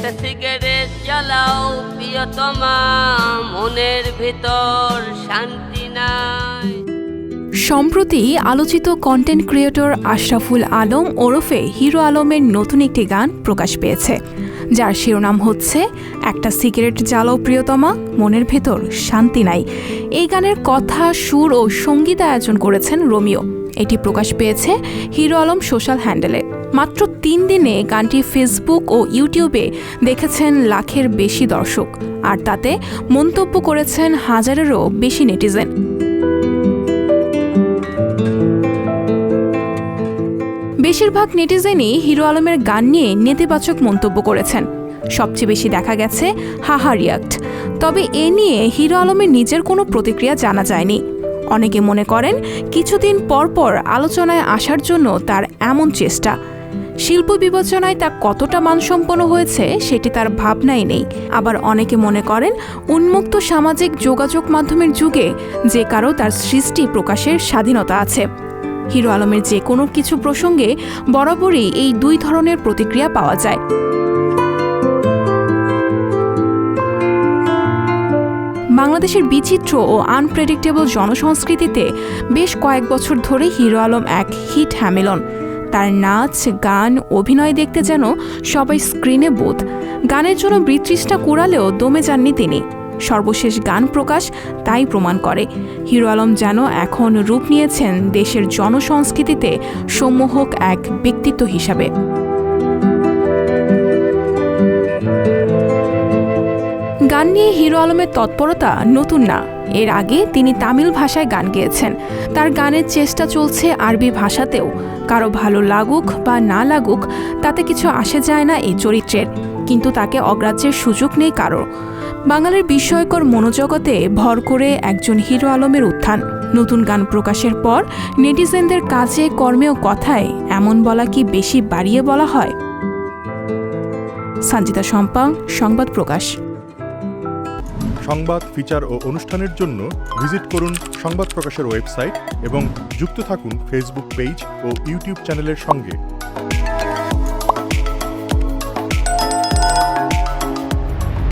একটা সিগারেট জ্বালাও প্রিয়তমা, মনের ভিতর শান্তি নাই। সম্প্রতি আলোচিত কন্টেন্ট ক্রিয়েটর আশরাফুল আলম ওরফে হিরো আলমের নতুন একটি গান প্রকাশ পেয়েছে, যার শিরোনাম হচ্ছে একটা সিগারেট জ্বালাও প্রিয়তমা, মনের ভেতর শান্তি নাই। এই গানের কথা, সুর ও সঙ্গীতায়োজন করেছেন রোমিও। এটি প্রকাশ পেয়েছে হিরো আলম সোশ্যাল হ্যান্ডেলে। মাত্র 3 দিনে গানটি ফেসবুক ও ইউটিউবে দেখেছেন লাখের বেশি দর্শক, আর তাতে মন্তব্য করেছেন হাজারেরও বেশি নেটিজেন। বেশিরভাগ নেটিজেনই হিরো আলমের গান নিয়ে নেতিবাচক মন্তব্য করেছেন। সবচেয়ে বেশি দেখা গেছে হাহা রিয়াক্ট। তবে এ নিয়ে হিরো আলমের নিজের কোনো প্রতিক্রিয়া জানা যায়নি। অনেকে মনে করেন কিছুদিন পর পর আলোচনায় আসার জন্য তার এমন চেষ্টা। শিল্প বিবেচনায় তা কতটা মানসম্পন্ন হয়েছে সেটি তার ভাবনাই নেই। আবার অনেকে মনে করেন উন্মুক্ত সামাজিক যোগাযোগ মাধ্যমের যুগে যে কারো তার সৃষ্টি প্রকাশের স্বাধীনতা আছে। হিরো আলমের যে কোনো কিছু প্রসঙ্গে বরাবরই এই দুই ধরনের প্রতিক্রিয়া পাওয়া যায়। বাংলাদেশের বিচিত্র ও আনপ্রেডিক্টেবল জনসংস্কৃতিতে বেশ কয়েক বছর ধরে হিরো আলম এক হিট হ্যামিলন। তার নাচ, গান, অভিনয় দেখতে যেন সবাই স্ক্রিনে বোধ। গানের জন্য বৃত্তৃষ্ণা কুড়ালেও দমে যাননি তিনি। সর্বশেষ গান প্রকাশ তাই প্রমাণ করে হিরো আলম যেন এখন রূপ নিয়েছেন দেশের জনসংস্কৃতিতে সম্মোহক এক ব্যক্তিত্ব হিসাবে। গান নিয়ে হিরো আলমের তৎপরতা নতুন না। এর আগে তিনি তামিল ভাষায় গান গেয়েছেন। তার গানের চেষ্টা চলছে আরবি ভাষাতেও। কারো ভালো লাগুক বা না লাগুক তাতে কিছু আসে যায় না এই চরিত্রের, কিন্তু তাকে অগ্রাহ্যের সুযোগ নেই কারো। বাঙালির বিস্ময়কর মনোজগতে ভর করে একজন হিরো আলমের উত্থান। নতুন গান প্রকাশের পর নেটিজেনদের কাজে, কর্মে ও কথায় এমন বলা কি বেশি বাড়িয়ে বলা হয়? সঞ্জিতা শম্পা, সংবাদ প্রকাশ। সংবাদ, ফিচার ও অনুষ্ঠানের জন্য ভিজিট করুন সংবাদ প্রকাশের ওয়েবসাইট এবং যুক্ত থাকুন ফেসবুক পেজ ও ইউটিউব চ্যানেলের সঙ্গে।